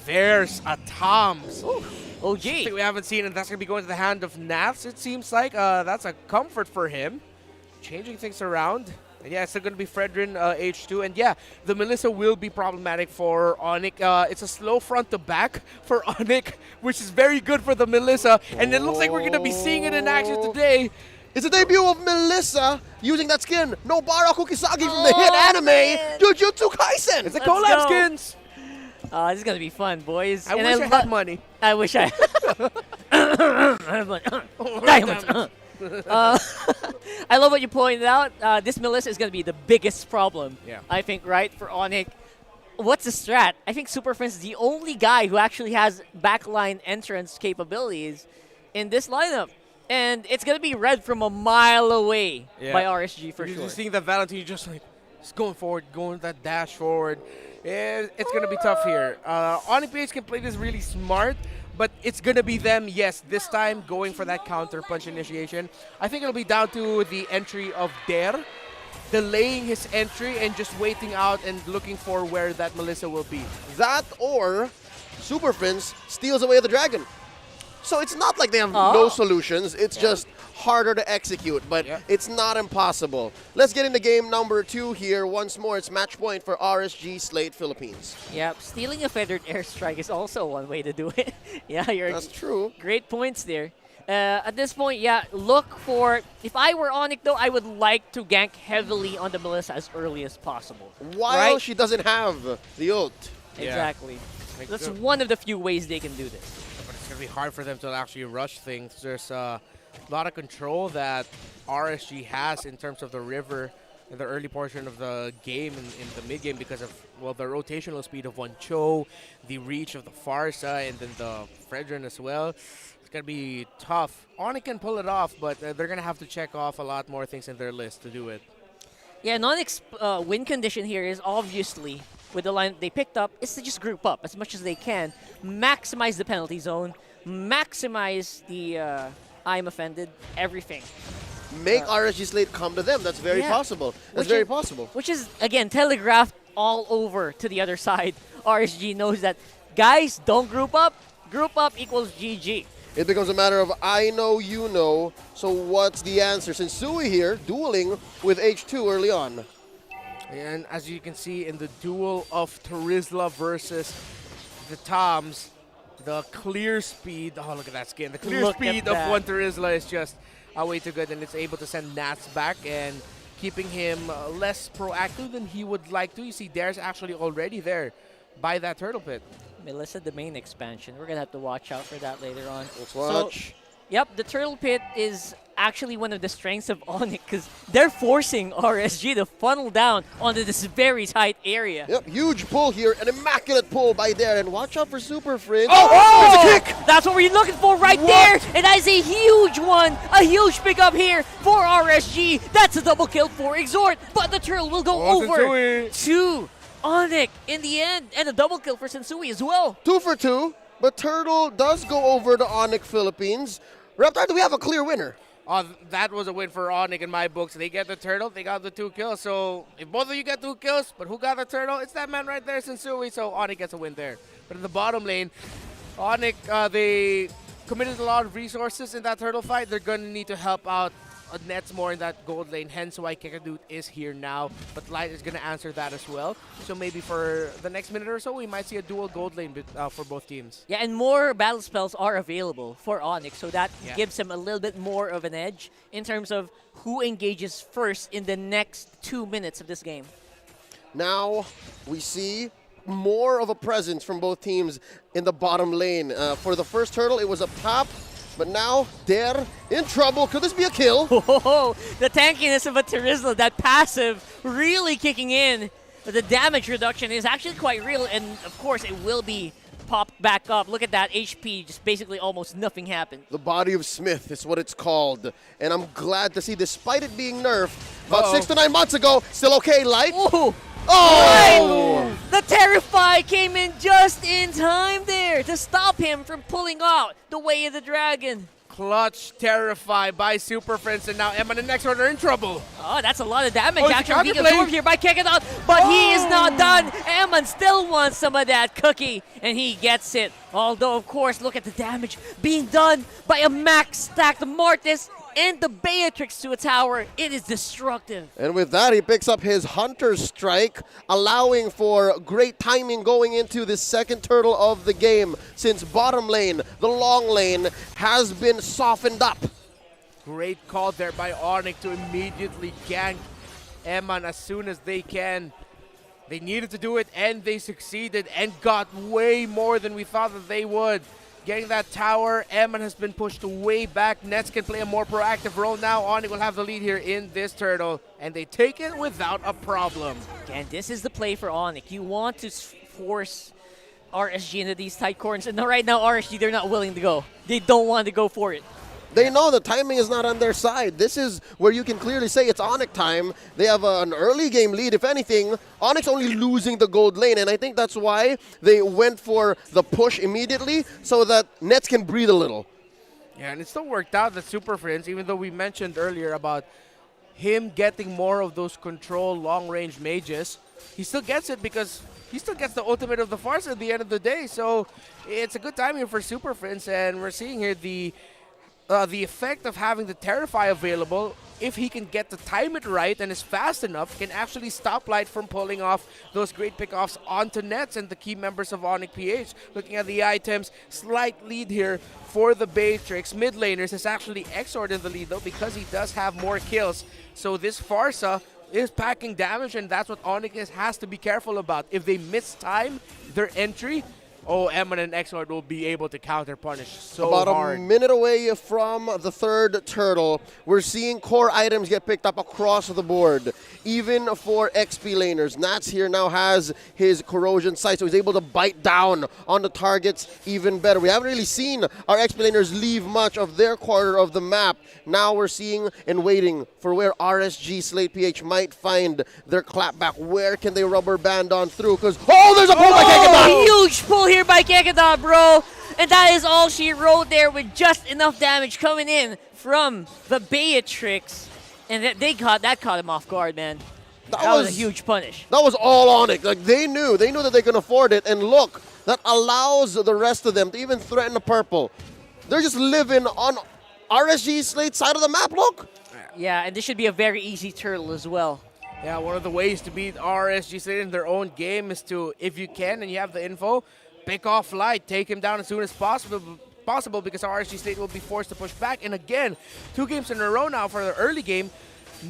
there's a Toms. OG. Something we haven't seen, and that's going to be going to the hand of Nats, it seems like. That's a comfort for him. Changing things around. And yeah, it's still going to be Fredrin H2. And yeah, the Melissa will be problematic for ONIC. It's a slow front to back for ONIC, which is very good for the Melissa. And it looks like we're going to be seeing it in action today. It's a debut of Melissa using that skin. Nobara Kukisagi from the hit anime Jujutsu Kaisen. It's a collab skins. This is going to be fun, boys. I wish I had money. I wish I diamonds. I love what you pointed out. This Melissa is going to be the biggest problem, I think, right, for ONIC. What's the strat? I think Super Friends is the only guy who actually has backline entrance capabilities in this lineup. And it's going to be read from a mile away by RSG for sure. You're seeing that Valentine just going forward, going that dash forward. It's going to be tough here. ONIC PH can play this really smart, but it's going to be them, yes, this time going for that counter punch initiation. I think it'll be down to the entry of Dare, delaying his entry and just waiting out and looking for where that Melissa will be. That or Super Friends steals away the dragon. So it's not like they have no solutions. It's just harder to execute, but it's not impossible. Let's get into game number 2 here. Once more, it's match point for RSG Slate Philippines. Yep, stealing a feathered airstrike is also one way to do it. That's true. Great points there. At this point, look for... If I were ONIC, though, I would like to gank heavily on the Melissa as early as possible. While she doesn't have the ult. Exactly. That's one of the few ways they can do this. It's going to be hard for them to actually rush things. There's a lot of control that RSG has in terms of the river in the early portion of the game in the mid game because of, well, the rotational speed of One Cho, the reach of the Farsa, and then the Fredrin as well. It's going to be tough. ONIC can pull it off, but they're going to have to check off a lot more things in their list to do it. Yeah, ONIC's win condition here is obviously, with the line they picked up, is to just group up as much as they can, maximize the penalty zone, maximize the I'm offended, everything. Make RSG Slate come to them. That's very possible. That's very possible. Which is, again, telegraphed all over to the other side. RSG knows that, guys, don't group up. Group up equals GG. It becomes a matter of I know, you know. So what's the answer? Sensui here, dueling with H2 early on. And as you can see in the duel of Terizla versus the Toms, the clear speed, oh look at that skin, the clear speed of one Terizla is just way too good, and it's able to send Nats back and keeping him less proactive than he would like to. You see Dare's actually already there by that turtle pit. Melissa, the main expansion. We're going to have to watch out for that later on. Let's watch. So, yep, the turtle pit is actually one of the strengths of ONIC because they're forcing RSG to funnel down onto this very tight area. Yep, huge pull here, an immaculate pull by Dare, and watch out for Super Fridge. Oh! There's a kick! That's what we're looking for right there, and that is a huge one, a huge pickup here for RSG. That's a double kill for Exhort, but the turtle will go over to ONIC in the end, and a double kill for Sensui as well. 2 for 2, but Turtle does go over to ONIC Philippines. Raptor, do we have a clear winner? That was a win for ONIC in my books. They get the turtle, they got the 2 kills. So if both of you get 2 kills, but who got the turtle? It's that man right there, Sensui. So ONIC gets a win there. But in the bottom lane, ONIC, they committed a lot of resources in that turtle fight. They're going to need to help out Nets more in that gold lane, hence why Kekadut is here now. But Light is going to answer that as well. So maybe for the next minute or so, we might see a dual gold lane for both teams. Yeah, and more battle spells are available for ONIC, so that gives them a little bit more of an edge in terms of who engages first in the next 2 minutes of this game. Now we see more of a presence from both teams in the bottom lane. For the first turtle, it was a pop. But now, Dare in trouble. Could this be a kill? Oh, the tankiness of a Terizla, that passive really kicking in. The damage reduction is actually quite real, and of course it will be popped back up. Look at that HP, just basically almost nothing happened. The body of Smith is what it's called. And I'm glad to see, despite it being nerfed, about 6 to 9 months ago, still okay, Light? Ooh. Oh! The Terrify came in just in time there to stop him from pulling out the Way of the Dragon. Clutch, terrified by Super Friends, and now Emma and Nexor are in trouble. Oh, that's a lot of damage Oh, actually being absorbed here by Kekadon, but he is not done. Eman still wants some of that cookie, and he gets it. Although, of course, look at the damage being done by a max stacked Mortis and the Beatrix to a tower. It is destructive. And with that, he picks up his Hunter's Strike, allowing for great timing going into the second turtle of the game, since bottom lane, the long lane, has been softened up. Great call there by ONIC to immediately gank Eman as soon as they can. They needed to do it, and they succeeded and got way more than we thought that they would. Getting that tower, Eman has been pushed way back. Nets can play a more proactive role now. ONIC will have the lead here in this turtle, and they take it without a problem. And this is the play for ONIC. You want to force RSG into these tight corners, and right now RSG, they're not willing to go. They don't want to go for it. They know the timing is not on their side. This is where you can clearly say it's ONIC time. They have an early game lead. If anything, ONIC's only losing the gold lane, and I think that's why they went for the push immediately so that Nets can breathe a little. Yeah, and it still worked out that Super Friends, even though we mentioned earlier about him getting more of those control long-range mages, he still gets it because he still gets the ultimate of the Farce at the end of the day. So it's a good timing for Super Friends, and we're seeing here the effect of having the Terrify available. If he can get to time it right and is fast enough, can actually stop Light from pulling off those great pickoffs onto Nets and the key members of ONIC PH. Looking at the items, slight lead here for the Beatrix. Mid laners is actually Exord in the lead though, because he does have more kills. So this Farsa is packing damage, and that's what ONIC has to be careful about. If they miss time their entry, Eman and Exord will be able to counter-punish so About hard. a minute away from the third turtle, we're seeing core items get picked up across the board, even for XP laners. Nats here now has his corrosion sight, so he's able to bite down on the targets even better. We haven't really seen our XP laners leave much of their quarter of the map. Now we're seeing and waiting for where RSG Slate PH might find their clapback. Where can they rubber band on through? Because, there's a pull by Kekadon! Huge pull here by Kekadon, bro. And that is all she wrote there, with just enough damage coming in from the Beatrix. And that caught him off guard, man. That was a huge punish. That was all ONIC. Like, they knew that they can afford it. And look, that allows the rest of them to even threaten the purple. They're just living on RSG Slate's side of the map, look. Yeah, and this should be a very easy turtle as well. Yeah, one of the ways to beat RSG Slate in their own game is to, if you can and you have the info, pick off Light, take him down as soon as possible because RSG Slate will be forced to push back. And again, 2 games in a row now for the early game.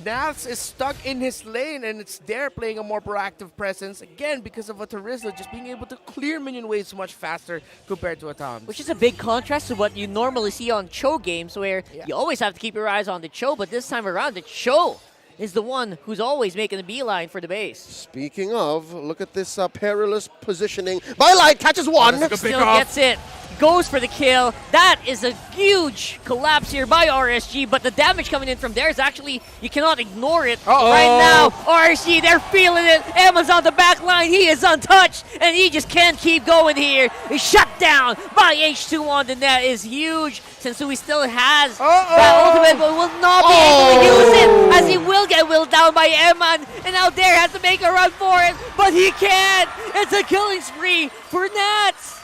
Nats is stuck in his lane, and it's there playing a more proactive presence, again, because of a Terizla just being able to clear minion waves much faster compared to a Tom. Which is a big contrast to what you normally see on Cho games, where you always have to keep your eyes on the Cho, but this time around, the Cho is the one who's always making the beeline for the base. Speaking of, look at this perilous positioning. By Light, catches one. Still gets it. Goes for the kill. That is a huge collapse here by RSG, but the damage coming in from there is actually, you cannot ignore it. Right now, RSG, they're feeling it. Emma's on the back line. He is untouched, and he just can't keep going here. He's shut down by H2 on the net. Is huge. Sensui still has that ultimate, but will not be able to use it, as he will get willed down by Eman, and now Dare has to make a run for it, but he can't. It's a killing spree for Nats.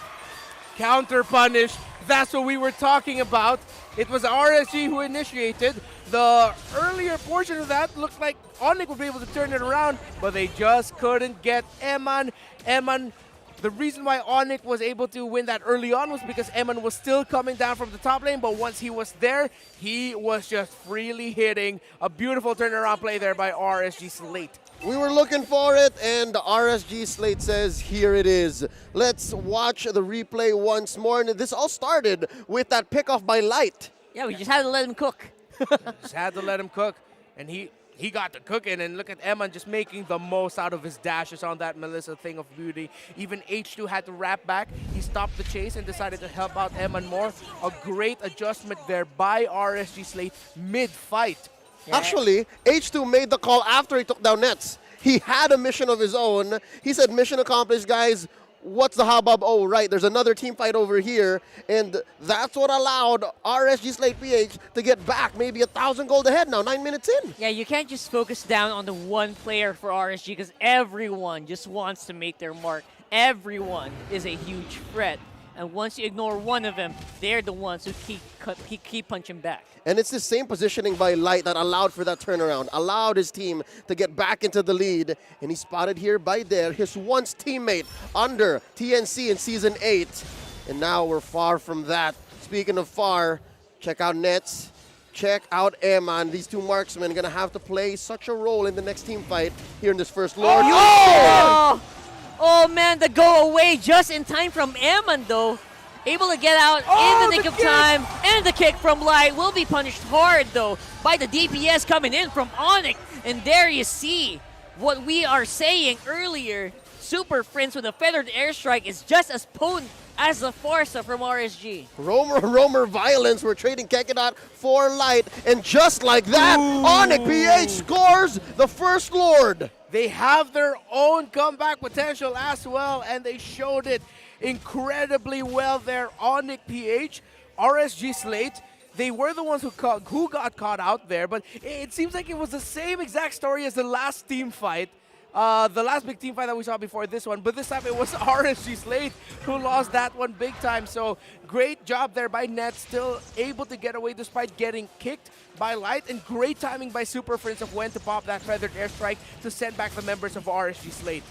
Counter punish. That's what we were talking about. It was RSG who initiated. The earlier portion of that looked like ONIC would be able to turn it around, but they just couldn't get Eman. The reason why ONIC was able to win that early on was because Eman was still coming down from the top lane, but once he was there, he was just freely hitting. A beautiful turnaround play there by RSG Slate. We were looking for it, and the RSG Slate says, here it is. Let's watch the replay once more. And this all started with that pickoff by Light. Yeah, we just had to let him cook. Just had to let him cook, and he got to cooking. And look at Eman just making the most out of his dashes on that Melissa thing of beauty. Even H2 had to wrap back. He stopped the chase and decided to help out Eman more. A great adjustment there by RSG Slate mid-fight. Yeah. Actually, H2 made the call after he took down Nets. He had a mission of his own. He said, mission accomplished, guys. what's the hubbub? Oh, right, there's another team fight over here, and that's what allowed RSG Slate PH to get back maybe 1,000 gold ahead now, 9 minutes in. Yeah, you can't just focus down on the one player for RSG because everyone just wants to make their mark. Everyone is a huge threat. And once you ignore one of them, they're the ones who keep punching back. And it's the same positioning by Light that allowed for that turnaround, allowed his team to get back into the lead. And he's spotted here by Dare, his once teammate under TNC in Season 8. And now we're far from that. Speaking of far, check out Nets, check out Eman. These two marksmen are going to have to play such a role in the next team fight here in this first Lord. Oh man, the go away just in time from Eman though. Able to get out in the nick of time, and the kick from Light will be punished hard though by the DPS coming in from ONIC. And there you see what we are saying earlier. Super Prince with a feathered airstrike is just as potent as the Forza from RSG. Romer Violence, we're trading Kekedot for Light, and just like that, ONIC PH scores the first Lord. They have their own comeback potential as well, and they showed it incredibly well there. ONIC PH, RSG Slate, they were the ones who got caught out there, but it seems like it was the same exact story as the last team fight. The last big team fight that we saw before this one, but this time it was RSG Slate who lost that one big time. So great job there by Net, still able to get away despite getting kicked by Light, and great timing by Super Prince of when to pop that feathered airstrike to send back the members of RSG Slate.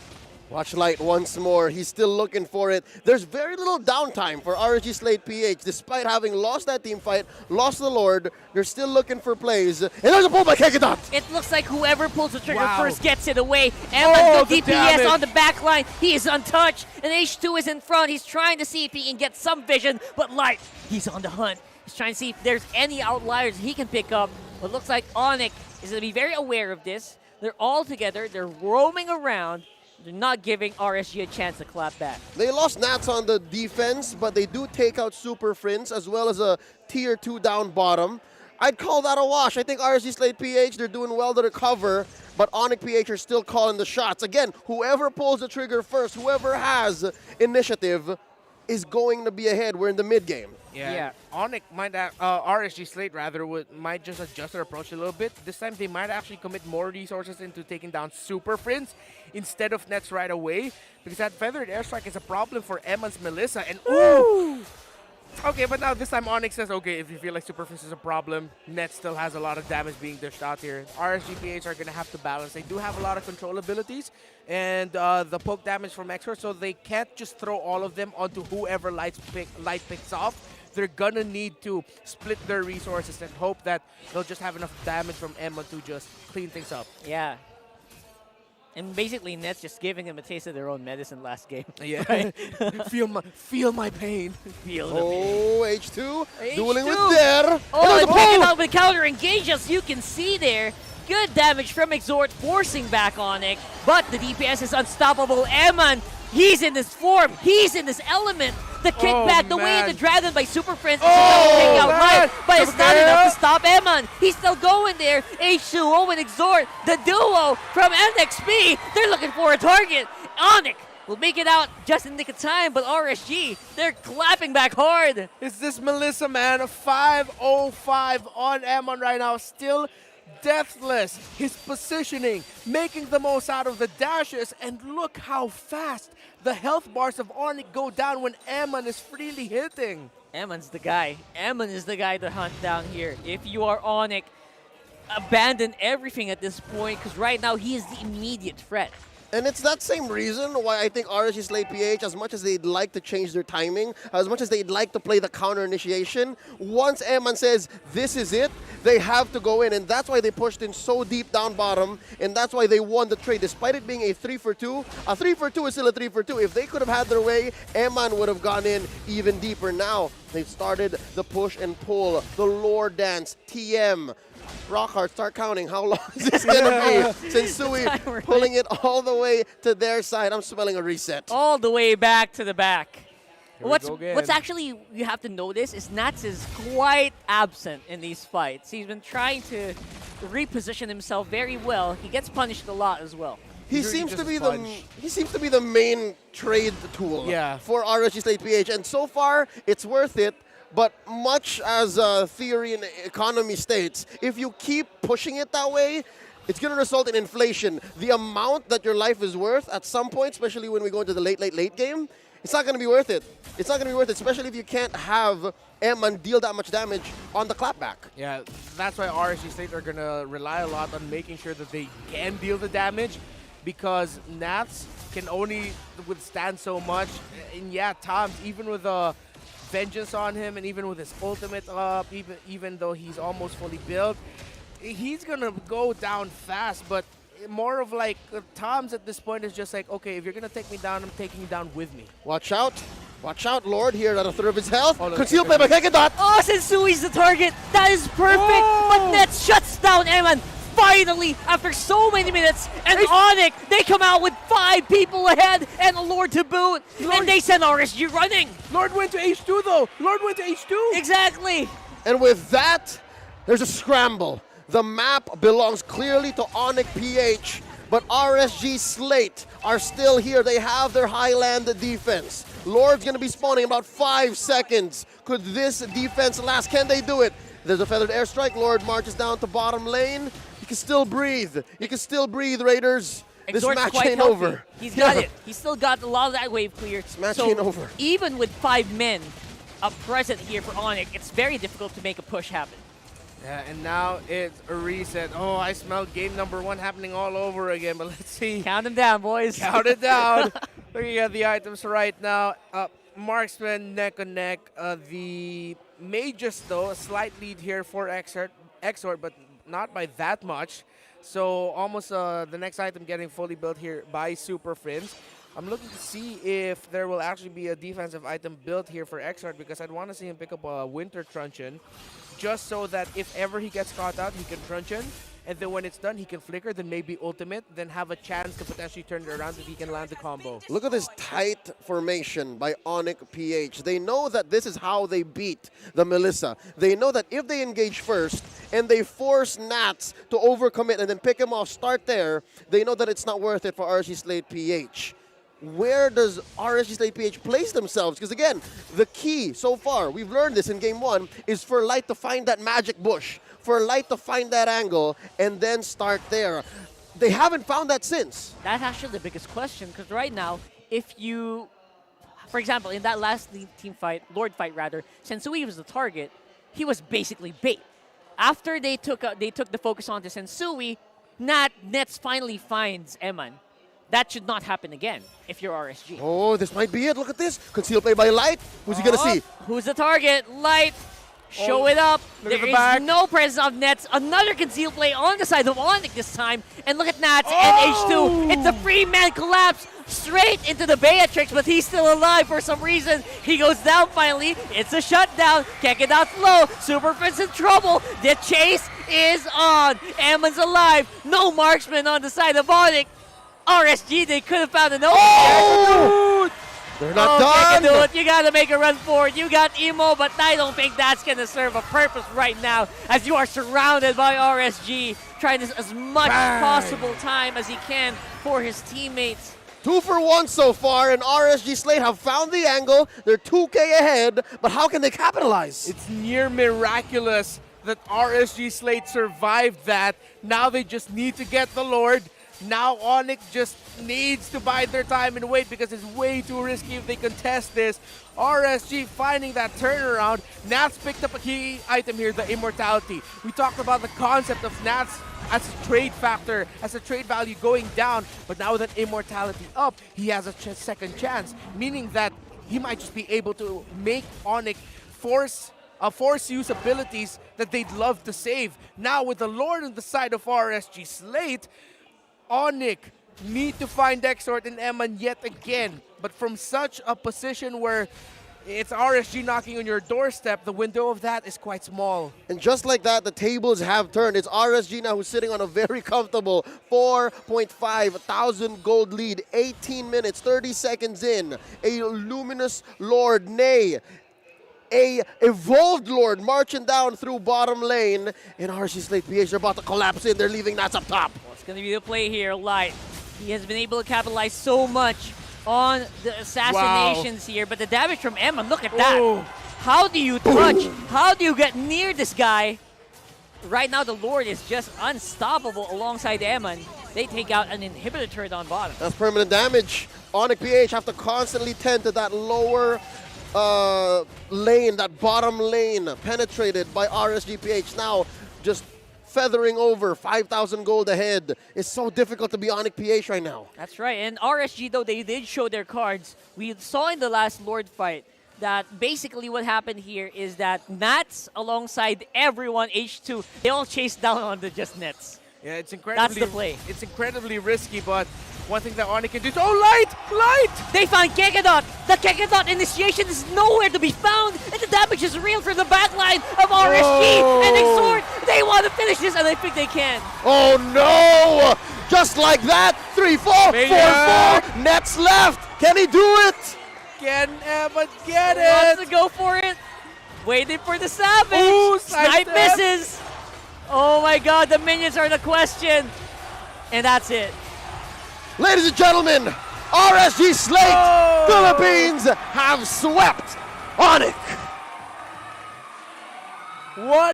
Watch Light once more. He's still looking for it. There's very little downtime for RSG Slate PH. Despite having lost that team fight, lost the Lord, they're still looking for plays. And there's a pull by Kekedot. It looks like whoever pulls the trigger first gets it away. Eman, the DPS on the back line. He is untouched. And H2 is in front. He's trying to see if he can get some vision. But Light, he's on the hunt. He's trying to see if there's any outliers he can pick up. But it looks like ONIC is going to be very aware of this. They're all together. They're roaming around. They're not giving RSG a chance to clap back. They lost Nats on the defense, but they do take out Super Prince as well as a tier 2 down bottom. I'd call that a wash. I think RSG Slate PH, they're doing well to recover, but ONIC PH are still calling the shots. Again, whoever pulls the trigger first, whoever has initiative is going to be ahead. We're in the mid game. Yeah. ONIC might, RSG Slate rather, might just adjust their approach a little bit. This time they might actually commit more resources into taking down Super Prince instead of Nets right away, because that feathered airstrike is a problem for Eman's Melissa. And okay, but now this time ONIC says, okay, if you feel like Super Prince is a problem, Net still has a lot of damage being dished out here. RSGPH are going to have to balance. They do have a lot of control abilities and the poke damage from Exor, so they can't just throw all of them onto whoever Light picks off. They're going to need to split their resources and hope that they'll just have enough damage from Emma to just clean things up. Yeah. And basically, Net's just giving them a taste of their own medicine last game. Yeah. Right? feel my pain. Feel the pain. H2 dueling with Dare. Oh, and picking out with counter engage, as you can see there. Good damage from Exort, forcing back ONIC. But the DPS is unstoppable. Eman, he's in this form. He's in this element. The kickback, the way into Dragon by Super Prince is enough to take out Light, but it's not enough to stop Eman. He's still going there. H2O and Exort, the duo from NXP, they're looking for a target. ONIC will make it out just in the nick of time, but RSG, they're clapping back hard. Is this Melissa, man? A 505 on Eman right now, still deathless. His positioning, making the most out of the dashes, and look how fast the health bars of ONIC go down when Eman is freely hitting. Eman's the guy. Eman is the guy to hunt down here. If you are ONIC, abandon everything at this point, because right now he is the immediate threat. And it's that same reason why I think RSG Slate PH, as much as they'd like to change their timing, as much as they'd like to play the counter initiation, once Eman says this is it, they have to go in. And that's why they pushed in so deep down bottom, and that's why they won the trade. Despite it being a 3-for-2, a 3-for-2 is still a 3-for-2. If they could have had their way, Eman would have gone in even deeper. Now, they've started the push and pull, the lore dance, TM. Rockhard, start counting. How long is this going to be? Since Sui pulling it all the way to their side. I'm smelling a reset. All the way back to the back. What's actually you have to notice is Nats is quite absent in these fights. He's been trying to reposition himself very well. He gets punished a lot as well. He seems to be the main trade tool for RSG Slate PH, and so far it's worth it. But much as theory and economy states, if you keep pushing it that way, it's going to result in inflation. The amount that your life is worth at some point, especially when we go into the late game, it's not going to be worth it. It's not going to be worth it, especially if you can't have Eman deal that much damage on the clapback. Yeah, that's why RSG State are going to rely a lot on making sure that they can deal the damage, because Nats can only withstand so much. And yeah, Toms, even with a Vengeance on him, and even with his ultimate up, even though he's almost fully built, he's going to go down fast. But more of like Toms at this point is just like, okay, if you're going to take me down, I'm taking you down with me. Watch out. Watch out, Lord, here at a third of his health. Concealed play by Kekadot. Oh, Sensui's the target. That is perfect. But Nets shuts down Eman. Finally, after so many minutes, and ONIC, they come out with 5 people ahead and a Lord to boot, and they send RSG running. Lord went to H2 though. Lord went to H2. Exactly. And with that, there's a scramble. The map belongs clearly to ONIC PH, but RSG Slate are still here. They have their Highland defense. Lord's going to be spawning in about 5 seconds. Could this defense last? Can they do it? There's a feathered airstrike. Lord marches down to bottom lane. You can still breathe. You can still breathe, Raiders. This match ain't over. He's got it. He's still got a lot of that wave clear. This match ain't over. Even with 5 men present here for ONIC, it's very difficult to make a push happen. Yeah, and now it's a reset. Oh, I smell game number 1 happening all over again, but let's see. Count them down, boys. Count it down. Looking at the items right now. Marksman neck and neck. The Mages, though, a slight lead here for Exort, but not by that much. So almost the next item getting fully built here by Super Friends. I'm looking to see if there will actually be a defensive item built here for Exort, because I'd want to see him pick up a Winter Truncheon, just so that if ever he gets caught out, he can Truncheon, and then when it's done, he can flicker, then maybe ultimate, then have a chance to potentially turn it around if he can land the combo. Look at this tight formation by ONIC PH. They know that this is how they beat the Melissa. They know that if they engage first and they force Nats to overcommit and then pick him off, start there, they know that it's not worth it for RSG Slate PH. Where does RSG Slate PH place themselves? Because again, the key so far, we've learned this in game 1, is for Light to find that magic bush, for Light to find that angle, and then start there. They haven't found that since. That's actually the biggest question, because right now, if you, for example, in that last team fight, Lord fight rather, Sensui was the target, he was basically bait. After they took the focus onto Sensui, Nets finally finds Eman. That should not happen again if you're RSG. Oh, this might be it. Look at this. Concealed play by Light. Who's he going to see? Who's the target? Light. Show it up. There is no presence of Nets. Another concealed play on the side of ONIC this time. And look at Nats and H2. It's a free-man collapse straight into the Beatrix, but he's still alive for some reason. He goes down finally. It's a shutdown. Can't get out flow. Superfit's in trouble. The chase is on. Eman's alive. No marksman on the side of ONIC. RSG, they could have found an opening. They're not done. Do it. You got to make a run for it. You got Emo, but I don't think that's going to serve a purpose right now, as you are surrounded by RSG, trying this as much possible time as he can for his teammates. 2 for 1 so far, and RSG Slate have found the angle. They're 2K ahead, but how can they capitalize? It's near miraculous that RSG Slate survived that. Now they just need to get the Lord. Now ONIC just needs to bide their time and wait, because it's way too risky if they contest this. RSG finding that turnaround. Nats picked up a key item here, the Immortality. We talked about the concept of Nats as a trade factor, as a trade value going down, but now with that Immortality up, he has a second chance, meaning that he might just be able to make ONIC force use abilities that they'd love to save. Now with the Lord on the side of RSG Slate, ONIC need to find Exort and Eman yet again, but from such a position where it's RSG knocking on your doorstep, the window of that is quite small. And just like that, the tables have turned. It's RSG now who's sitting on a very comfortable 4.5 thousand gold lead, 18 minutes, 30 seconds in. A luminous Lord, nay, a evolved Lord marching down through bottom lane, and RSG Slate PH are about to collapse in. They're leaving Nats up top. What's going to be the play here? Light He has been able to capitalize so much on the assassinations here, but the damage from Emma, look at that. Ooh. How do you touch? How do you get near this guy? Right now, the Lord is just unstoppable alongside Emma. They take out an inhibitor turret on bottom. That's permanent damage. ONIC PH have to constantly tend to that lower lane, that bottom lane, penetrated by RSG PH. Now, just feathering over 5,000 gold ahead. It's so difficult to be ONIC PH right now. That's right. And RSG, though, they did show their cards. We saw in the last Lord fight that basically what happened here is that Nats, alongside everyone, H2, they all chased down on the just Nets. Yeah, it's incredibly. That's the play. It's incredibly risky, but one thing that ONIC can do is light! They found Kekedot. The Kekedot initiation is nowhere to be found, and the damage is real from the backline of RSG and Exhort. They want to finish this, and I think they can. Oh no! Just like that, 3-4, 4-4. Nets left. Can he do it? Can Emma get Wants it? to go for it. Waiting for the Savage. Ooh, Snipe sidestep. misses. Oh my god, the minions are the question. And that's it. Ladies and gentlemen, RSG Slate Philippines have swept ONIC. What?